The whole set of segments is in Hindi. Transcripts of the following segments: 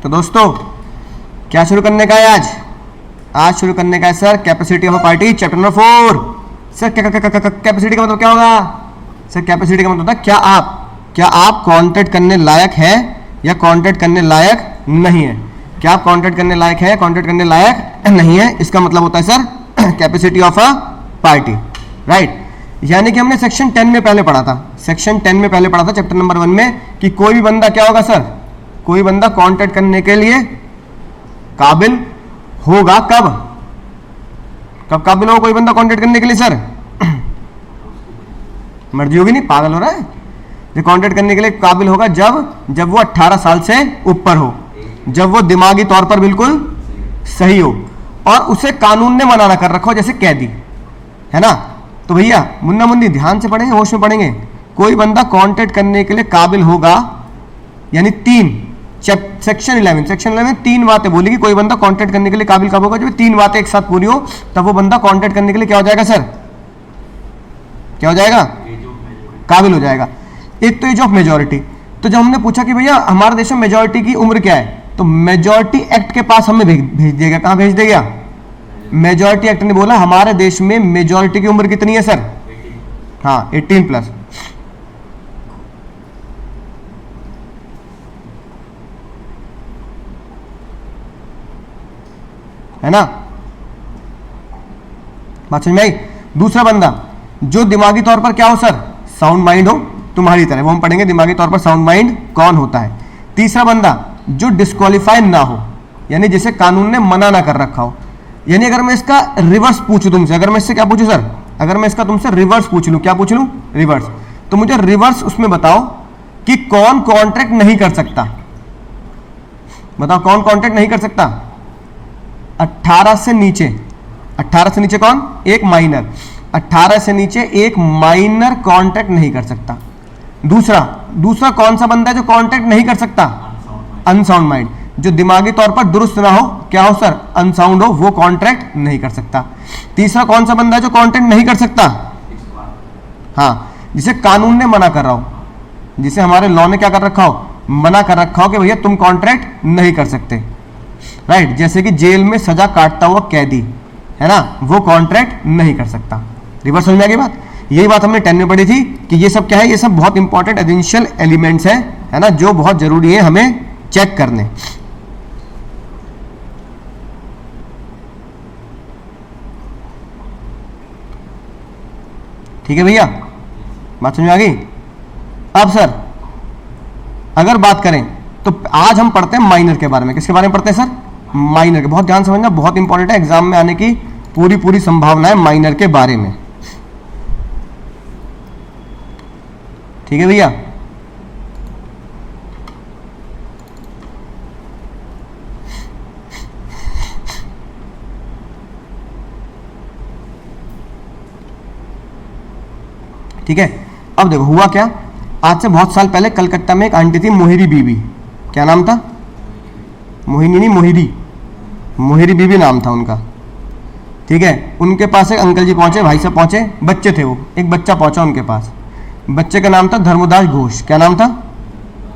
तो दोस्तों क्या शुरू करने का है आज शुरू करने का है sir capacity of a party chapter number 4। Sir capacity का मतलब क्या होगा सर? कैपेसिटी का मतलब होता है क्या आप कॉन्ट्रैक्ट करने लायक है या कॉन्ट्रैक्ट करने लायक नहीं है। क्या आप कॉन्ट्रैक्ट करने लायक है, कॉन्ट्रैक्ट करने लायक नहीं है, इसका मतलब होता है sir capacity of a party, right. यानी कि हमने सेक्शन 10 में पहले पढ़ा था, सेक्शन 10 में पहले पढ़ा था चैप्टर नंबर 1 में कि कोई भी बंदा क्या होगा सर, कोई बंदा कॉन्ट्रैक्ट करने के लिए काबिल होगा। कब काबिल होगा कोई बंदा कॉन्ट्रैक्ट करने के लिए सर? मर्जी होगी, नहीं पागल हो रहा है। जो कॉन्ट्रैक्ट करने के लिए काबिल होगा जब वो 18 साल से ऊपर हो, जब वो दिमागी तौर पर बिल्कुल सही हो और उसे कानून ने मना ना कर रखा हो, जैसे कैदी, है ना। तो भैया मुन्ना मुन्नी ध्यान से पढ़ेंगे, होश में पढ़ेंगे। कोई बंदा कॉन्ट्रैक्ट करने के लिए काबिल होगा, यानी सेक्शन 11 तीन बातें बोली कि कोई बंदा कॉन्ट्रैक्ट करने के लिए काबिल कब होगा, जब तीन बातें एक साथ पूरी हो तब वो बंदा कॉन्ट्रैक्ट करने के लिए क्या हो जाएगा सर? क्या हो जाएगा? काबिल हो जाएगा। एक तो एज ऑफ मेजॉरिटी। तो जब हमने पूछा कि भैया हमारे देश में मेजॉरिटी की उम्र क्या है, तो मेजॉरिटी एक्ट के पास हमें भेज देगा। कहां भेज देगा? मेजॉरिटी एक्ट ने बोला हमारे देश में मेजॉरिटी की उम्र कितनी है सर? हाँ 18+। है ना, बात समझ में आई। दूसरा बंदा जो दिमागी तौर पर क्या हो सर? साउंड माइंड हो तुम्हारी तरह, वो हम पढ़ेंगे दिमागी तौर पर साउंड माइंड कौन होता है। तीसरा बंदा जो डिस्क्वालीफाई ना हो, यानी जिसे कानून ने मना ना कर रखा हो। यानी अगर मैं इसका रिवर्स पूछूं तुमसे, अगर मैं इससे क्या पूछूं सर, अगर मैं इसका तुमसे रिवर्स पूछ लूं, क्या पूछ लूं? रिवर्स। तो मुझे रिवर्स उसमें बताओ कि कौन कॉन्ट्रैक्ट नहीं कर सकता। बताओ कौन कॉन्ट्रैक्ट नहीं कर सकता? 18 से नीचे। 18 से नीचे कौन? एक माइनर। 18 से नीचे एक माइनर कॉन्ट्रैक्ट नहीं कर सकता। दूसरा कौन सा बंदा है जो कॉन्ट्रैक्ट नहीं कर सकता? Unsound mind. जो दिमागी तौर पर दुरुस्त ना हो, क्या हो सर? अनसाउंड हो, वो कॉन्ट्रैक्ट नहीं कर सकता। तीसरा कौन सा बंदा है जो कॉन्ट्रैक्ट नहीं कर सकता? हाँ, जिसे कानून ने मना कर रहा हो, जिसे हमारे लॉ ने क्या कर रखा हो? मना कर रखा हो कि भैया तुम कॉन्ट्रैक्ट नहीं कर सकते, राइट। जैसे कि जेल में सजा काटता हुआ कैदी, है ना, वो कॉन्ट्रैक्ट नहीं कर सकता। रिवर्स समझ में आ गई बात। यही बात हमने 10 में पढ़ी थी कि ये सब क्या है, ये सब बहुत इंपॉर्टेंट एसेंशियल एलिमेंट्स है ना, जो बहुत जरूरी है हमें चेक करने। ठीक है भैया, बात समझ में आ गई। अब सर अगर बात करें तो आज हम पढ़ते हैं माइनर के बारे में। किसके बारे में पढ़ते हैं सर? माइनर के। बहुत ध्यान समझना, बहुत इंपॉर्टेंट है, एग्जाम में आने की पूरी संभावना है माइनर के बारे में। ठीक है भैया, ठीक है। अब देखो हुआ क्या, आज से बहुत साल पहले कलकत्ता में एक आंटी थी, मोहिरी बीबी। क्या नाम था? मोहिनी नहीं, मोहिरी बीबी नाम था उनका। ठीक है, उनके पास एक अंकल जी पहुंचे, भाई साहब पहुंचे, बच्चे थे वो, एक बच्चा पहुंचा उनके पास। बच्चे का नाम था धर्मदास घोष। क्या नाम था?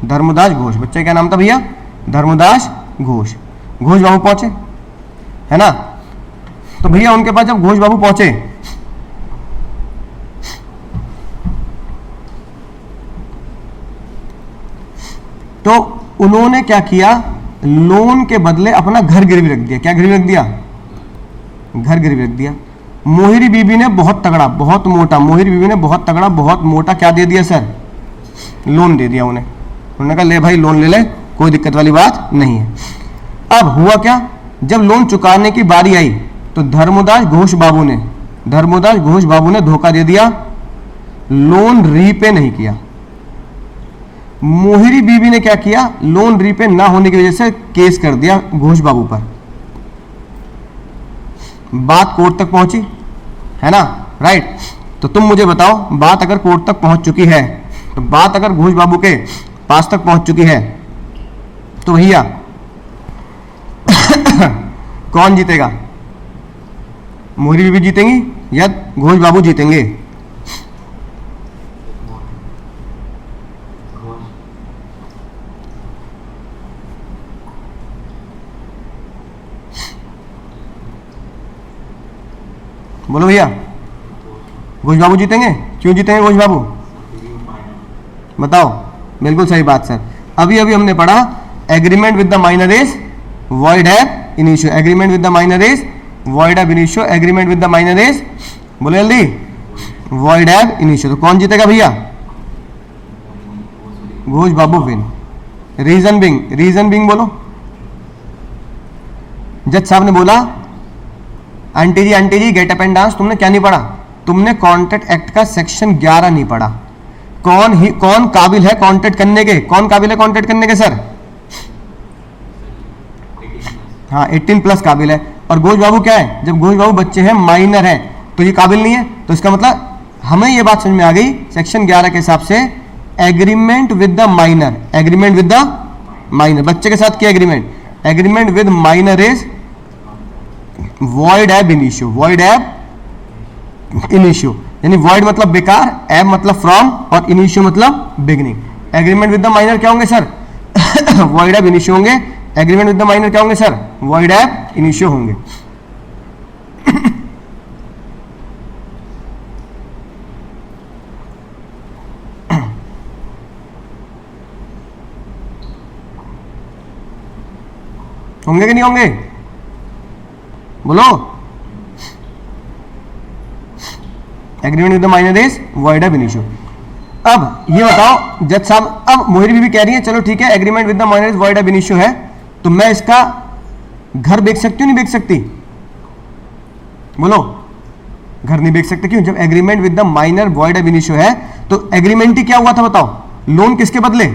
धर्मदास घोष। बच्चे का क्या नाम था भैया? धर्मदास घोष। घोष बाबू पहुंचे, है ना। तो भैया उनके पास जब घोष बाबू पहुंचे तो उन्होंने क्या किया, लोन के बदले अपना घर गिरवी रख दिया। क्या गिरवी रख दिया? घर गिरवी रख दिया। मोहिरी बीबी ने बहुत तगड़ा, बहुत मोटा, मोहिरी बीबी ने बहुत तगड़ा, बहुत मोटा क्या दे दिया सर? लोन दे दिया उन्हें। उन्होंने कहा ले भाई लोन ले ले, कोई दिक्कत वाली बात नहीं है। अब हुआ क्या, जब लोन चुकाने की बारी आई तो धर्मदास घोष बाबू ने धोखा दे दिया, लोन रीपे नहीं किया। मोहिरी बीबी ने क्या किया, लोन रीपे ना होने की वजह से केस कर दिया घोष बाबू पर। बात कोर्ट तक पहुंची, है ना, राइट। तो तुम मुझे बताओ, बात अगर कोर्ट तक पहुंच चुकी है, तो बात अगर घोष बाबू के पास तक पहुंच चुकी है, तो भैया कौन जीतेगा? मोहिरी बीबी जीतेंगी या घोष बाबू जीतेंगे? बोलो भैया, घोष बाबू जीतेंगे? क्यों जीतेंगे घोष बाबू? बताओ। बिल्कुल सही बात सर। अभी अभी हमने पढ़ा agreement with the minor is void ab initio, agreement with the minor is void ab initio, agreement with the minor is, बोलो जल्दी, वॉइड एब इनिशियो। तो कौन जीतेगा भैया? Ghosh Babu win. Reason being बोलो। जज साहब ने बोला aunty ji get up and dance, तुमने क्या नहीं पढ़ा? तुमने कॉन्ट्रैक्ट एक्ट का सेक्शन 11 नहीं पढ़ा। कौन काबिल है कॉन्ट्रैक्ट करने के? कौन काबिल है कॉन्ट्रैक्ट करने के सर? हाँ 18+ काबिल है। और घोष बाबू क्या है? जब घोष बाबू बच्चे हैं, माइनर है, तो ये काबिल नहीं है। तो इसका मतलब हमें ये बात समझ में आ गई सेक्शन 11 के हिसाब से agreement with the minor, agreement with the minor, बच्चे के साथ किया agreement, agreement with minor is void ab initio, void ab initio, यानी वॉइड मतलब बेकार, एब मतलब फ्रॉम, और इनिशियो मतलब beginning. Agreement with the minor क्या होंगे सर? वॉइड एब इनिशियो होंगे। एग्रीमेंट विद द माइनर क्या होंगे सर? वॉइड एब इनिशियो होंगे। होंगे कि नहीं होंगे? बोलो। Agreement with the minor is void ab initio. अब ये बताओ जज साहब, अब मोहिर भी कह रही है चलो ठीक है agreement with the minor is void ab initio है, तो मैं इसका घर बेच सकती हूँ नहीं बेच सकती? बोलो। घर नहीं बेच सकते। क्यों? जब agreement with the minor void ab initio है तो एग्रीमेंट ही क्या हुआ था बताओ? लोन किसके बदले?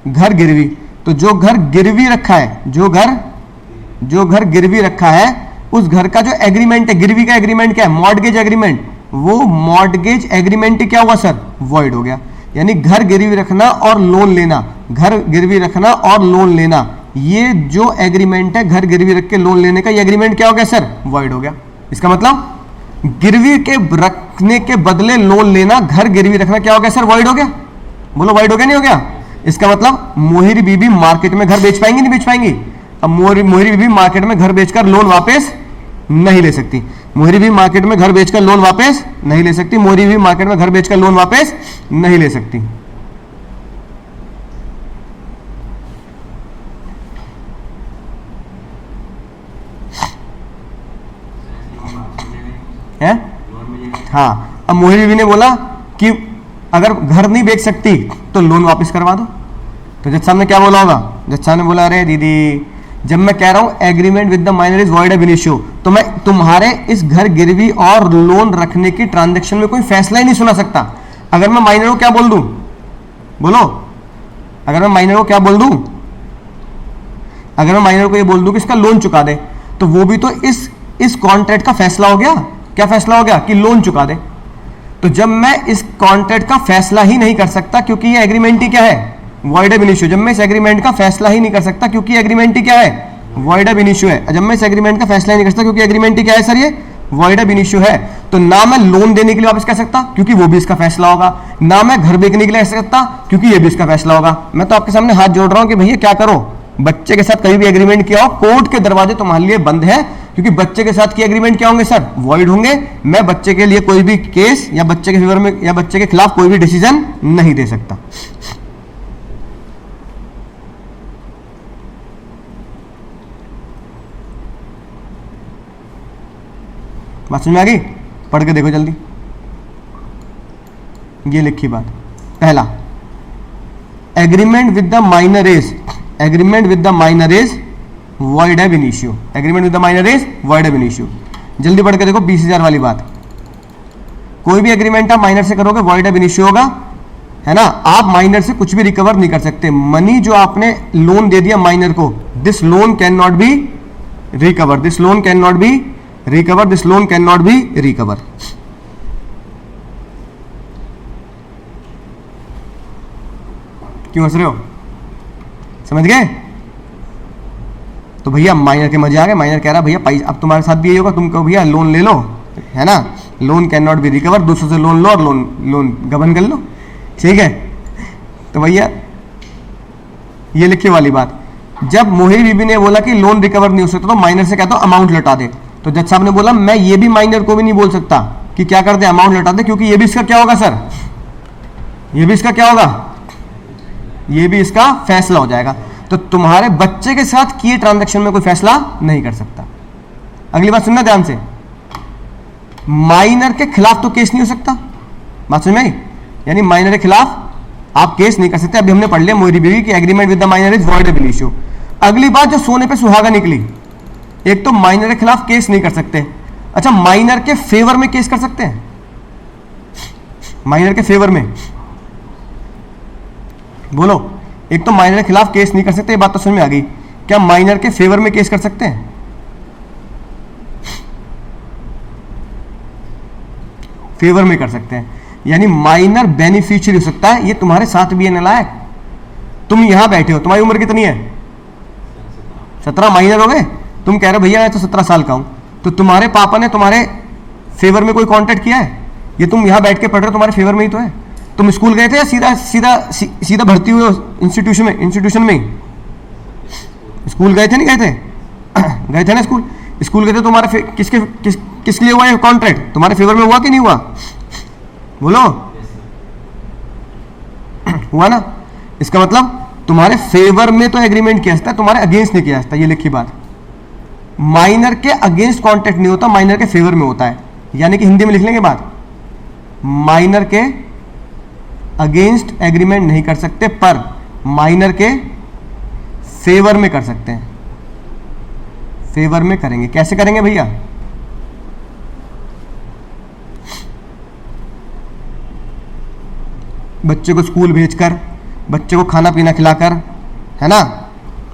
घर गिरवी। तो जो घर गिरवी रखा है, जो घर गिरवी रखा है, उस घर का जो एग्रीमेंट है, गिरवी का एग्रीमेंट क्या है? Mortgage agreement. वो मॉर्टगेज एग्रीमेंट क्या हुआ सर? वॉइड हो गया। यानी घर गिरवी रखना और लोन लेना, घर गिरवी रखना और लोन लेना, ये जो एग्रीमेंट है घर गिरवी रख के लोन लेने का, ये एग्रीमेंट क्या हो गया सर? वॉइड हो गया। इसका मतलब गिरवी के रखने के बदले लोन लेना, घर गिरवी रखना क्या हो गया सर? वॉइड हो गया। बोलो वॉइड हो गया नहीं हो गया? इसका मतलब मोहिर बीबी मार्केट में घर बेच पाएंगी नहीं बेच पाएंगी? अब मोहिर बीबी मार्केट में घर बेचकर लोन वापस नहीं ले सकती। मोहिर बीबी मार्केट में घर बेचकर लोन वापस नहीं ले सकती। मोहिर बीबी मार्केट में घर बेचकर लोन वापस नहीं ले सकती। है? हाँ। अब मोहिर बीबी ने बोला कि अगर घर नहीं बेच सकती तो लोन वापस करवा दो। तो जज साहब ने क्या बोला होगा? जज साहब ने बोला अरे दीदी, जब मैं कह रहा हूं agreement with the minor is void ab initio, तो मैं तुम्हारे इस घर गिरवी और लोन रखने की ट्रांजैक्शन में कोई फैसला ही नहीं सुना सकता। अगर मैं माइनर को क्या बोल दूं? बोलो। अगर मैं माइनर को क्या बोल दूं? अगर मैं माइनर को ये बोल दूं कि इसका लोन चुका दे, तो वो भी तो इस कॉन्ट्रैक्ट का फैसला हो गया। क्या फैसला हो गया? कि लोन चुका दे। तो जब मैं इस कॉन्ट्रैक्ट का फैसला ही नहीं कर सकता, क्योंकि ये एग्रीमेंट ही क्या है? Void ab initio. जब मैं इस एग्रीमेंट का फैसला ही नहीं कर सकता क्योंकि एग्रीमेंट ही क्या है? वॉइड एब इनिशियो है। जब मैं इस एग्रीमेंट का फैसला ही नहीं कर सकता क्योंकि एग्रीमेंट ही क्या है सर? ये वॉइड एब इनिशियो है। तो ना मैं लोन देने के लिए वापस कह सकता क्योंकि वो भी इसका फैसला होगा, ना मैं घर बेचने के लिए कह सकता क्योंकि ये भी इसका फैसला होगा। मैं तो आपके सामने हाथ जोड़ रहा हूं कि भैया क्या करो, बच्चे के साथ कहीं भी एग्रीमेंट किया हो, कोर्ट के दरवाजे तुम्हारे लिए बंद है, क्योंकि बच्चे के साथ के एग्रीमेंट क्या होंगे सर? वॉइड होंगे। मैं बच्चे के लिए कोई भी केस या बच्चे के फेवर में या बच्चे के खिलाफ कोई भी डिसीजन नहीं दे सकता। बात समझ में आ गई? पढ़ के देखो जल्दी। ये लिखी बात। पहला, agreement with the minor is, agreement with the minor is void ab initio, agreement with the minor is void ab initio. जल्दी पढ़ के देखो 20,000 वाली बात। कोई भी एग्रीमेंट आप माइनर से करोगे वॉइड एब इनिशियो होगा, है ना? आप माइनर से कुछ भी रिकवर नहीं कर सकते। मनी जो आपने लोन दे दिया माइनर को, this loan can not B recover, this loan can not B recover, this loan can not B recover. क्यों हंस रहे हो? समझ गए? तो भैया माइनर के मजे आ गए। माइनर कह रहा भैया पैसा, अब तुम्हारे साथ भी यही होगा, तुम कहो भैया लोन ले लो, है ना? Loan can not B recover, दूसरों से लोन लो और लोन गबन कर लो, ठीक है? तो भैया ये लिखी वाली बात। जब मोहिर बीबी ने बोला कि लोन रिकवर नहीं हो सकता तो माइनर से कहता हूं अमाउंट लौटा दे, तो जज साहब ने बोला मैं ये भी माइनर को भी नहीं बोल सकता कि क्या कर दे, अमाउंट लौटा दे, क्योंकि ये भी इसका क्या होगा सर, ये भी इसका क्या होगा, ये भी इसका फैसला हो जाएगा। तो तुम्हारे बच्चे के साथ किए ट्रांजैक्शन में कोई फैसला नहीं कर सकता। अगली बात सुनना ध्यान से, माइनर के खिलाफ तो केस नहीं हो सकता, बात समझ में आई? यानी माइनर के खिलाफ आप केस नहीं कर सकते। अभी हमने पढ़ लिया मोहरी बीवी की agreement with the minor is voidable issue. अगली बात जो सोने पे सुहागा निकली, एक तो माइनर के खिलाफ केस नहीं कर सकते, अच्छा माइनर के फेवर में केस कर सकते हैं, माइनर के फेवर में बोलो। एक तो माइनर के खिलाफ केस नहीं कर सकते, ये बात तो समझ में आ गई। क्या माइनर के फेवर में केस कर सकते हैं? फेवर में कर सकते हैं, यानी माइनर बेनिफिशियरी हो सकता है। ये तुम्हारे साथ भी है नालायक, तुम यहां बैठे हो, तुम्हारी उम्र कितनी है? 17 माइनर हो गए, तुम कह रहे हो भैया मैं तो 17 साल का हूं, तो तुम्हारे पापा ने तुम्हारे फेवर में कोई कॉन्टेक्ट किया है? ये तुम यहां बैठ के पढ़ रहे हो, तुम्हारे फेवर में ही तो है। तुम स्कूल गए थे या सीधा सीधा सीधा भर्ती हुए इंस्टीट्यूशन में ही? स्कूल गए थे, नहीं गए थे? गए थे ना स्कूल। स्कूल गए थे, तुम्हारे किसके लिए हुआ ये कॉन्ट्रैक्ट? तुम्हारे फेवर में हुआ कि नहीं हुआ? बोलो, हुआ ना? इसका मतलब तुम्हारे फेवर में तो एग्रीमेंट किया जाता है, तुम्हारे अगेंस्ट नहीं किया जाता। ये लिखी बात, माइनर के अगेंस्ट कॉन्ट्रैक्ट नहीं होता, माइनर के फेवर में होता है। यानी कि हिंदी में लिख लेंगे बात, माइनर के अगेंस्ट एग्रीमेंट नहीं कर सकते, पर माइनर के फेवर में कर सकते हैं। फेवर में करेंगे, कैसे करेंगे भैया? बच्चे को स्कूल भेजकर, बच्चे को खाना पीना खिलाकर, है ना,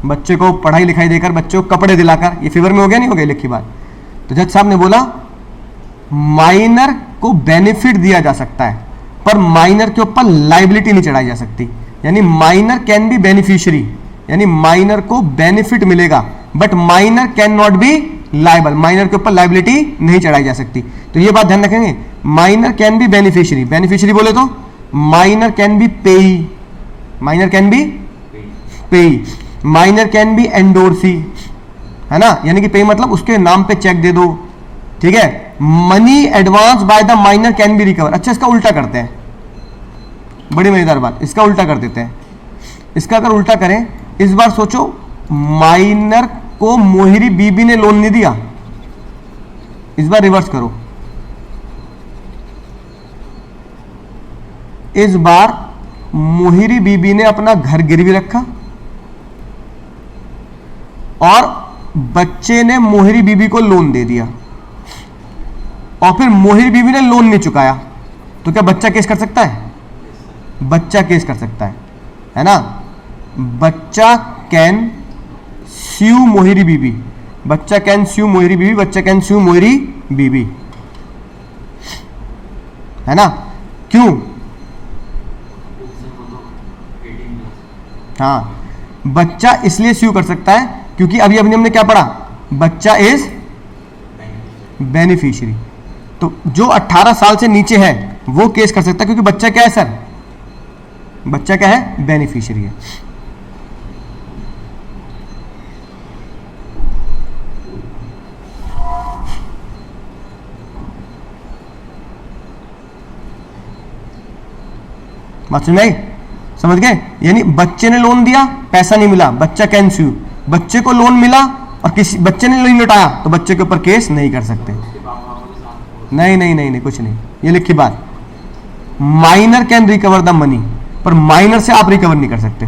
बच्चे को पढ़ाई लिखाई देकर, बच्चे को कपड़े दिलाकर, ये फेवर में हो गया नहीं हो गया? लिखी बात। तो जज साहब ने बोला माइनर को बेनिफिट दिया जा सकता है, पर माइनर के ऊपर लाइबिलिटी नहीं चढ़ाई जा सकती। यानी माइनर कैन बी बेनिफिशियरी, यानी माइनर को बेनिफिट मिलेगा, but minor can not be liable, minor के ऊपर लाइबिलिटी नहीं चढ़ाई जा सकती। तो ये बात ध्यान रखेंगे, minor can be beneficiary, beneficiary बोले तो माइनर कैन बी पेई, माइनर कैन बी पेई, माइनर कैन बी एंडोर्सी, है ना, यानी कि पेई मतलब उसके नाम पे चेक दे दो, ठीक है। Money advance by the minor can be recover. अच्छा, इसका उल्टा करते हैं, बड़ी मजेदार बात, इसका उल्टा कर देते हैं। इसका अगर उल्टा करें, इस बार सोचो माइनर को मोहिरी बीबी ने लोन नहीं दिया, इस बार रिवर्स करो, इस बार मोहिरी बीबी ने अपना घर गिरवी रखा और बच्चे ने मोहिरी बीबी को लोन दे दिया, और फिर मोहिरी बीबी ने लोन नहीं चुकाया, तो क्या बच्चा केस कर सकता है? बच्चा केस कर सकता है ना। बच्चा कैन स्यू मोहिरी बीबी, बच्चा कैन स्यू मोहिरी बीबी, बच्चा कैन स्यू मोहिरी बीबी, है ना। क्यों? हाँ, बच्चा इसलिए स्यू कर सकता है क्योंकि अभी हमने क्या पढ़ा, बच्चा इज बेनिफिशियरी। तो जो 18 साल से नीचे है वो केस कर सकता है, क्योंकि बच्चा क्या है सर? बच्चा क्या है? बेनिफिशियरी है। बात समझ में? समझ गए? यानी बच्चे ने लोन दिया, पैसा नहीं मिला, बच्चा कैन स्यू। बच्चे को लोन मिला और किसी बच्चे ने नहीं लौटाया, तो बच्चे के ऊपर केस नहीं कर सकते। नहीं नहीं नहीं नहीं, कुछ नहीं, ये लिखी बात। Minor can recover the money, पर माइनर से आप रिकवर नहीं कर सकते।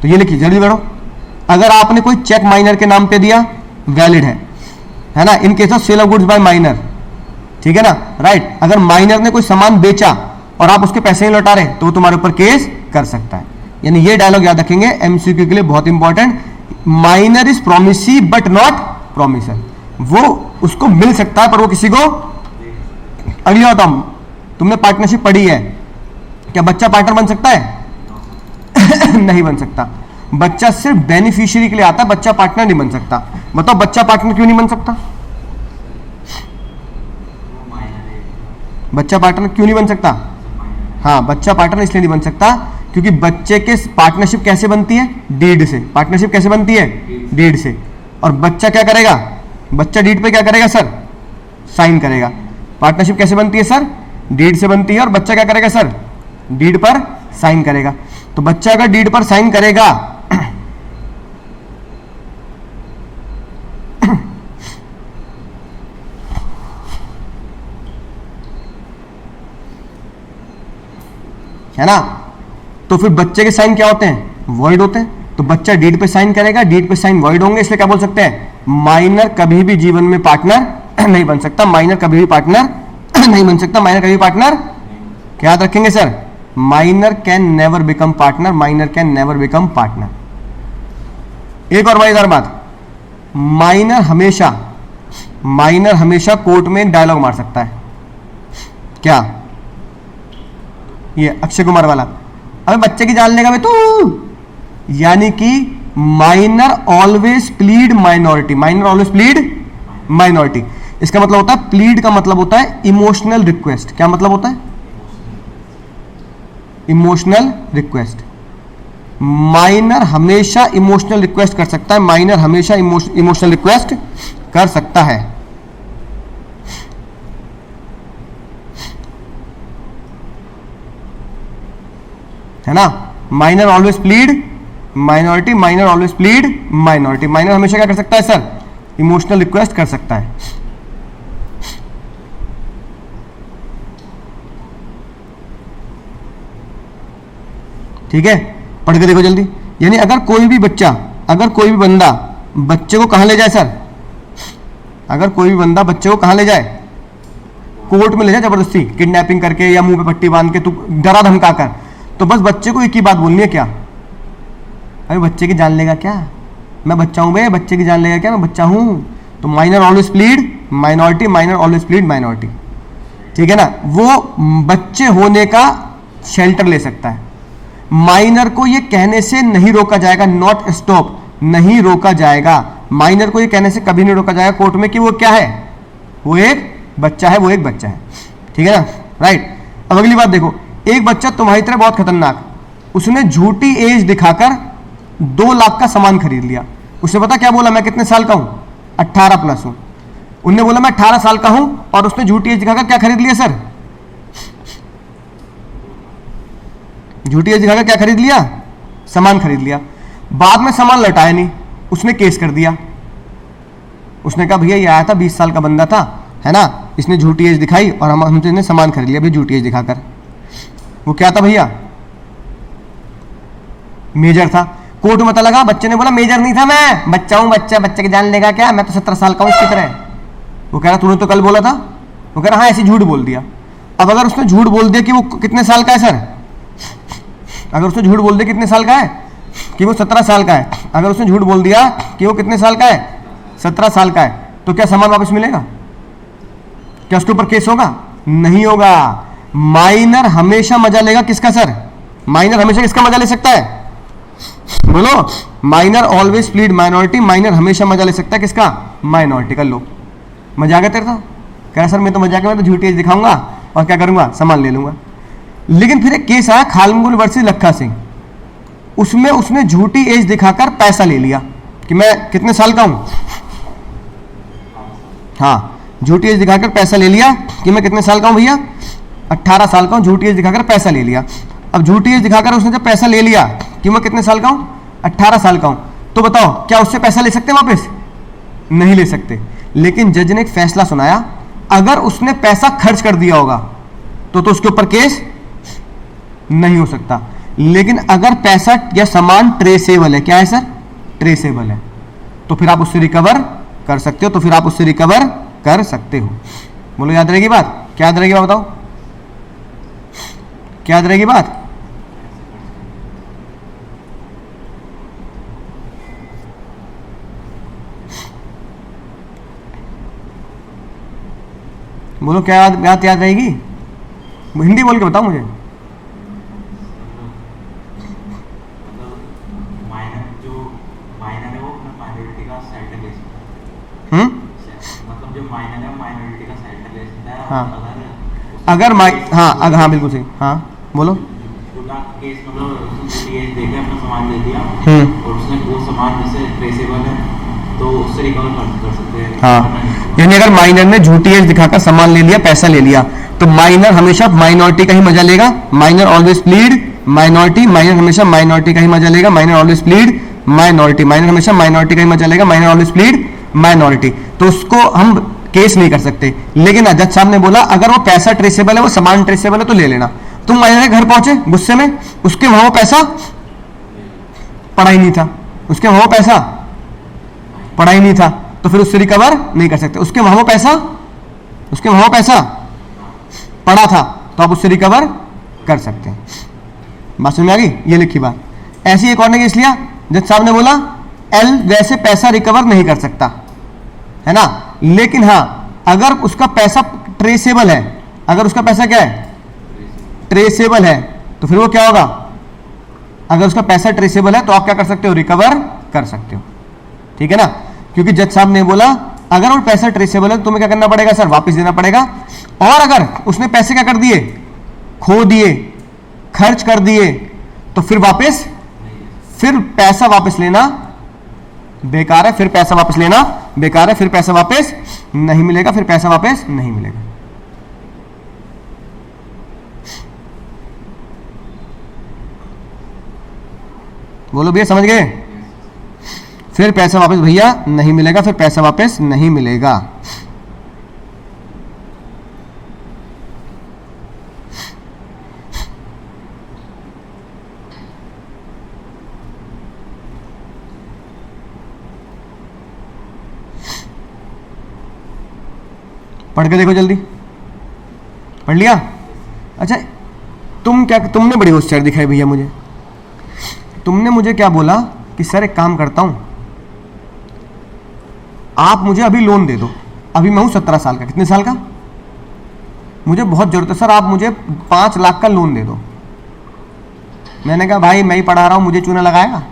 तो ये लिखिए, जल्दी बढ़ो। अगर आपने कोई चेक माइनर के नाम पे दिया, वैलिड है ना, in case of sale of goods by minor, ठीक है ना, राइट। अगर माइनर ने कोई सामान बेचा और आप उसके पैसे नहीं लौटा रहे, तो वो तुम्हारे ऊपर केस कर सकता है। यानी ये डायलॉग याद रखेंगे, एमसीक्यू के लिए बहुत important. Minor is promisee but not promisor, वो उसको मिल सकता है पर वो किसी को। अगली बात, तुमने पार्टनरशिप पढ़ी है, क्या बच्चा पार्टनर बन सकता है? नहीं बन सकता। बच्चा सिर्फ बेनिफिशियरी के लिए आता है, बच्चा पार्टनर नहीं बन सकता। बताओ बच्चा पार्टनर क्यों नहीं बन सकता? बच्चा पार्टनर क्यों नहीं बन सकता? हाँ, बच्चा पार्टनर इसलिए नहीं बन सकता क्योंकि बच्चे के पार्टनरशिप कैसे बनती है? डीड से। पार्टनरशिप कैसे बनती है? डीड से। और बच्चा क्या करेगा? बच्चा डीड पे क्या करेगा सर, साइन करेगा। पार्टनरशिप कैसे बनती है सर, डीड से बनती है, और बच्चा क्या करेगा सर, डीड पर साइन करेगा। तो बच्चा अगर डीड पर साइन करेगा है ना, तो फिर बच्चे के साइन क्या होते हैं, वॉइड होते हैं। तो बच्चा डीड पे साइन करेगा, डीड पे साइन वॉइड होंगे, इसलिए क्या बोल सकते हैं, माइनर कभी भी जीवन में पार्टनर नहीं बन सकता, माइनर कभी भी पार्टनर नहीं बन सकता, माइनर कभी पार्टनर, क्या याद रखेंगे sir, minor can never become partner, minor can never become partner. एक और मजेदार बात, माइनर हमेशा कोर्ट में डायलॉग मार सकता है। क्या, ये अक्षय कुमार वाला, अबे बच्चे की जान लेगा बे तू, यानी कि minor always plead minority, minor always plead minority. इसका मतलब होता है, प्लीड का मतलब होता है इमोशनल रिक्वेस्ट। क्या मतलब होता है, इमोशनल रिक्वेस्ट। माइनर हमेशा इमोशनल रिक्वेस्ट कर सकता है, माइनर हमेशा इमोशनल रिक्वेस्ट कर सकता है। है ना, minor always plead minority, minor always plead minority. Minor हमेशा क्या कर सकता है सर, इमोशनल रिक्वेस्ट कर सकता है। ठीक है, पढ़ के देखो जल्दी। यानी अगर कोई भी बच्चा, अगर कोई भी बंदा बच्चे को कहां ले जाए सर, अगर कोई भी बंदा बच्चे को कहां ले जाए, कोर्ट में ले जाए जबरदस्ती, किडनैपिंग करके या मुंह पे पट्टी बांध के, तू डरा धमका कर, तो बस बच्चे को एक ही बात बोलनी है, क्या, अरे बच्चे की जान लेगा क्या, मैं बच्चा हूं बे, बच्चे की जान लेगा क्या, मैं बच्चा हूं। तो minor always plead minority, minor always plead minority. ठीक है ना, वो बच्चे होने का शेल्टर ले सकता है। माइनर को ये कहने से नहीं रोका जाएगा, नॉट स्टॉप, नहीं रोका जाएगा। माइनर को ये कहने से कभी नहीं रोका जाएगा कोर्ट में कि वो क्या है, वो एक बच्चा है, वो एक बच्चा है। ठीक है ना, राइट। अब अगली बात देखो, एक बच्चा तुम्हारी तरह बहुत खतरनाक, उसने झूठी एज दिखाकर 2 लाख का सामान खरीद लिया। उसने पता क्या बोला, मैं कितने साल का हूं, 18 प्लस हूं। उनने बोला मैं 18 साल का हूं, और उसने झूठी एज दिखाकर क्या खरीद लिया सर, झूठी एज दिखाकर क्या खरीद लिया, सामान खरीद लिया। बाद में सामान लौटाया नहीं, उसने केस कर दिया। उसने कहा भैया ये आया था 20 साल का बंदा था, है ना, इसने झूठी एज दिखाई और हमसे सामान खरीद लिया भैया झूठी एज दिखाकर। वो क्या था भैया, मेजर था। कोर्ट में पता लगा, बच्चे ने बोला मेजर नहीं था, मैं बच्चा हूं, बच्चा, बच्चे की जान लेगा क्या, मैं तो 17 साल का हूं इसकी तरह। वो कह रहा तूने तो कल बोला था। वो कह रहा हाँ ऐसे झूठ बोल दिया। अब अगर उसने झूठ बोल दिया कि वो कितने साल का है सर, अगर उसने झूठ बोल दिया कितने साल का है, कि वो 17 साल का है, अगर उसने झूठ बोल दिया कि वो कितने साल का है, 17 साल का है, तो क्या सामान वापस मिलेगा, क्या उसके ऊपर केस होगा, नहीं होगा। माइनर हमेशा मजा लेगा किसका सर, माइनर हमेशा किसका मजा ले सकता है, बोलो, minor always plead minority, minor हमेशा मजा ले सकता है किसका, माइनॉरिटी का। लो मजा आ गया तेरे, तो कह रहा सर मैं तो मजा मैं तो झूठी एज दिखाऊंगा और क्या करूंगा, सामान ले लूंगा। लेकिन फिर एक केस आया खालमुल वर्सेस लखा सिंह, उसमें उसने झूठी एज दिखाकर पैसा ले लिया कि मैं कितने साल का हूं, हाँ झूठी एज दिखाकर पैसा ले लिया कि मैं कितने साल का हूं भैया, 18 साल का हूं, झूठी एज दिखाकर पैसा ले लिया। अब झूठी एज दिखाकर उसने जब पैसा ले लिया कि मैं कितने साल का हूं, 18 साल का हूं, तो बताओ क्या उससे पैसा ले सकते हैं वापस, नहीं ले सकते। लेकिन जज ने एक फैसला सुनाया, अगर उसने पैसा खर्च कर दिया होगा तो उसके ऊपर केस नहीं हो सकता। लेकिन अगर पैसा या सामान ट्रेसेबल है, क्या है सर, ट्रेसेबल है, तो फिर आप उससे रिकवर कर सकते हो, तो फिर आप उससे रिकवर कर सकते हो। बोलो याद रहेगी बात, क्या याद रहेगी बात बताओ, क्या याद रहेगी बात, बोलो क्या बात याद रहेगी, हिंदी बोल के बताओ मुझे। हाँ अगर हाँ हाँ बिल्कुल सही, हाँ बोलो। केस मतलब देखा अपना सामान ले दिया और उसने वो सामान जैसे ट्रेसेबल है तो उससे रिकवर कर सकते हैं। हाँ, यानी अगर माइनर ने झूठी एज दिखाकर सामान ले लिया, पैसा ले लिया, तो माइनर हमेशा माइनॉरिटी का ही मजा लेगा। Minor always plead minority, minor हमेशा माइनॉरिटी का ही मजा लेगा। Minor always plead minority, minor हमेशा माइनॉरिटी का ही मजा लेगा। माइनर ऑलवेज प्लीड माइनॉरिटी, तो उसको हम केस नहीं कर सकते। लेकिन जज साहब ने बोला अगर वो पैसा ट्रेसेबल है, वो सामान ट्रेसेबल है, तो ले लेना। तुम माइनर के घर पहुंचे गुस्से में, उसके वहां वो पैसा पड़ा ही नहीं था, उसके वहां वो पैसा पड़ा ही नहीं था, तो फिर उससे रिकवर नहीं कर सकते। उसके वहां वो पैसा पड़ा था, तो आप उससे रिकवर कर सकते हैं। बात समझ में आ गई? ये लिखी बात। ऐसी एक और ने केस लिया, जज साहब ने बोला एल वैसे पैसा रिकवर नहीं कर सकता है ना, लेकिन हाँ अगर उसका पैसा ट्रेसेबल है, अगर उसका पैसा क्या है, ट्रेसेबल है, तो फिर वो क्या होगा, अगर उसका पैसा ट्रेसेबल है तो आप क्या कर सकते हो, रिकवर कर सकते हो। ठीक है ना, क्योंकि जज साहब ने बोला अगर वो पैसा ट्रेसेबल है तो तुम्हें क्या करना पड़ेगा सर, वापस देना पड़ेगा। और अगर उसने पैसे क्या कर दिए, खो दिए, खर्च कर दिए, तो फिर पैसा वापस लेना बेकार है, फिर पैसा वापस लेना बेकार है, फिर पैसा वापस नहीं मिलेगा, फिर पैसा वापस नहीं मिलेगा। बोलो भैया समझ गए? फिर पैसा वापस भैया नहीं मिलेगा, फिर पैसा वापस नहीं मिलेगा। पढ़ के देखो जल्दी, पढ़ लिया? अच्छा तुमने बड़ी होशियार दिखाई भैया मुझे। तुमने मुझे क्या बोला कि सर एक काम करता हूं, आप मुझे अभी लोन दे दो। अभी मैं हूं 17 साल का, कितने साल का, मुझे बहुत जरूरत है सर, आप मुझे 5 लाख का लोन दे दो। मैंने कहा भाई मैं ही पढ़ा रहा हूं, मुझे चूना लगाएगा?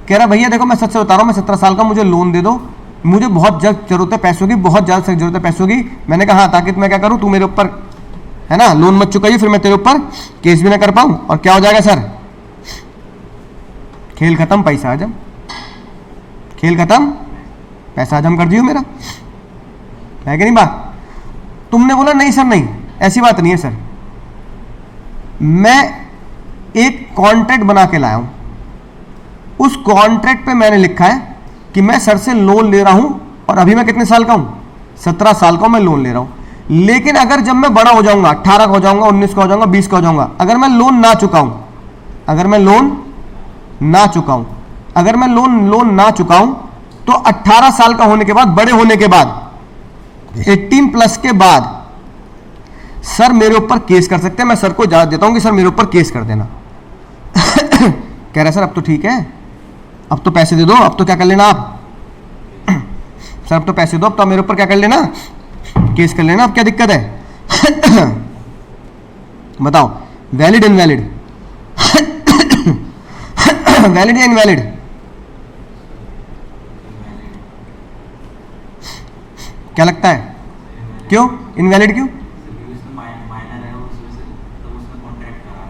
कह रहा भैया देखो मैं सच से बता रहा हूं, मैं 17 साल का, मुझे लोन दे दो, मुझे बहुत जल्द जरूरत है पैसों की, बहुत जल्द से जरूरत है पैसों की। मैंने कहा हाँ, ताकि मैं क्या करूं, तू मेरे ऊपर है ना लोन मत चुकाइए, फिर मैं तेरे ऊपर केस भी ना कर पाऊं, और क्या हो जाएगा सर, खेल खत्म, पैसा हजम, खेल खत्म, पैसा हजम कर दियो मेरा, है कि नहीं बात? तुमने बोला नहीं सर नहीं, ऐसी बात नहीं है सर, मैं एक कॉन्ट्रैक्ट बना के लाया हूं, उस कॉन्ट्रैक्ट पे मैंने लिखा है कि मैं सर से लोन ले रहा हूं, और अभी मैं कितने साल का हूं, 17 साल का मैं लोन ले रहा हूं। लेकिन अगर जब मैं बड़ा हो जाऊंगा, 18 का हो जाऊंगा, 19 का हो जाऊंगा, 20 का हो जाऊंगा, अगर मैं लोन ना चुकाऊं, अगर मैं लोन ना चुकाऊं, अगर मैं लोन ना चुकाऊं, तो 18 साल का होने के बाद, बड़े होने के बाद, 18 प्लस के बाद सर मेरे ऊपर केस कर सकते हैं। मैं सर को इजाजत देता हूं कि सर मेरे ऊपर केस कर देना। कह रहा सर अब तो ठीक है, अब तो पैसे दे दो, अब तो क्या कर लेना आप सर, अब तो पैसे दो, अब तो मेरे ऊपर क्या कर लेना, केस कर लेना, अब क्या दिक्कत है? बताओ, वैलिड इनवैलिड, वैलिड या इनवैलिड? क्या लगता है, क्यों इनवैलिड, क्यों?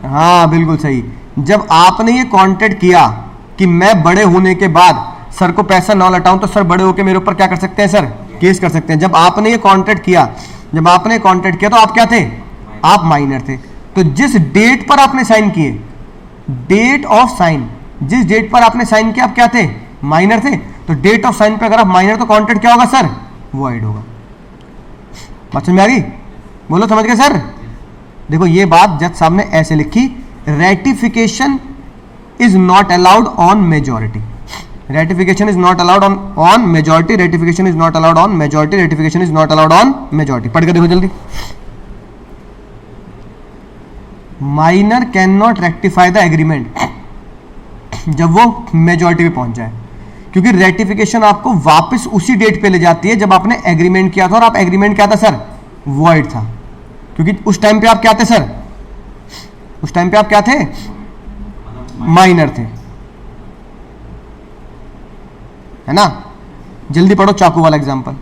हाँ बिल्कुल सही। जब आपने ये कॉन्ट्रैक्ट किया कि मैं बड़े होने के बाद सर को पैसा ना लौटाऊं, तो सर बड़े होकर मेरे ऊपर क्या कर सकते हैं सर, केस कर सकते हैं। जब आपने ये कॉन्ट्रैक्ट किया, तो आप क्या थे, आप माइनर थे। तो जिस डेट पर आपने साइन किए, डेट ऑफ साइन, जिस डेट पर आपने साइन किया आप क्या थे, माइनर थे। तो डेट ऑफ साइन पर अगर आप माइनर, तो कॉन्ट्रैक्ट क्या होगा सर, वॉइड होगा। बात समझ में आ गई? बोलो समझ गए सर? देखो ये बात जज साहब ने ऐसे लिखी, ratification is not allowed on majority, ratification is not allowed on majority, ratification is not allowed on majority, ratification is not allowed on majority. पढ़ के देखो जल्दी। Minor can not rectify the agreement, जब वो मेजॉरिटी पे पहुंच जाए, क्योंकि रेटिफिकेशन आपको वापस उसी डेट पे ले जाती है जब आपने एग्रीमेंट किया था। और आप एग्रीमेंट क्या था सर, वॉइड था, क्योंकि उस टाइम पे आप क्या थे सर, उस टाइम पे आप क्या थे, माइनर थे, है ना? जल्दी पढ़ो चाकू वाला एग्जांपल।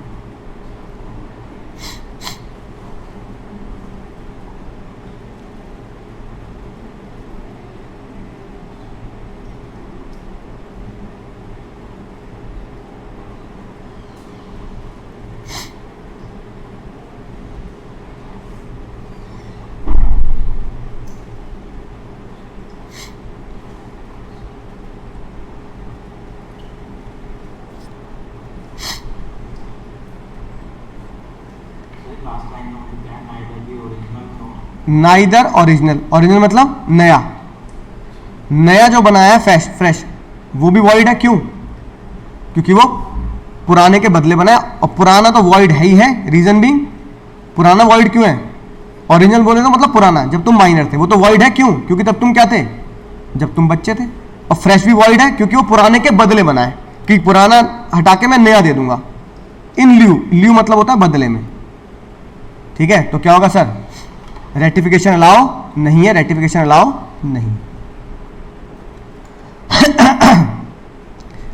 नाइदर ओरिजिनल, ओरिजिनल मतलब नया, नया जो बनाया है फ्रेश फ्रेश, वो भी वॉइड है। क्यों? क्योंकि वो पुराने के बदले बनाया, और पुराना तो वॉइड है ही है। रीजन बीइंग, पुराना वॉइड क्यों है? ओरिजिनल बोले तो मतलब पुराना, जब तुम माइनर थे, वो तो वॉइड है। क्यों? क्योंकि तब तुम क्या थे? जब तुम बच्चे थे। और फ्रेश भी वॉइड है क्योंकि वो पुराने के बदले बना है, कि पुराना हटा के मैं नया दे दूंगा। इन ल्यू, ल्यू मतलब होता है बदले में। ठीक है, तो क्या होगा सर? रेटिफिकेशन अलाउ नहीं है, रेटिफिकेशन अलाउ नहीं।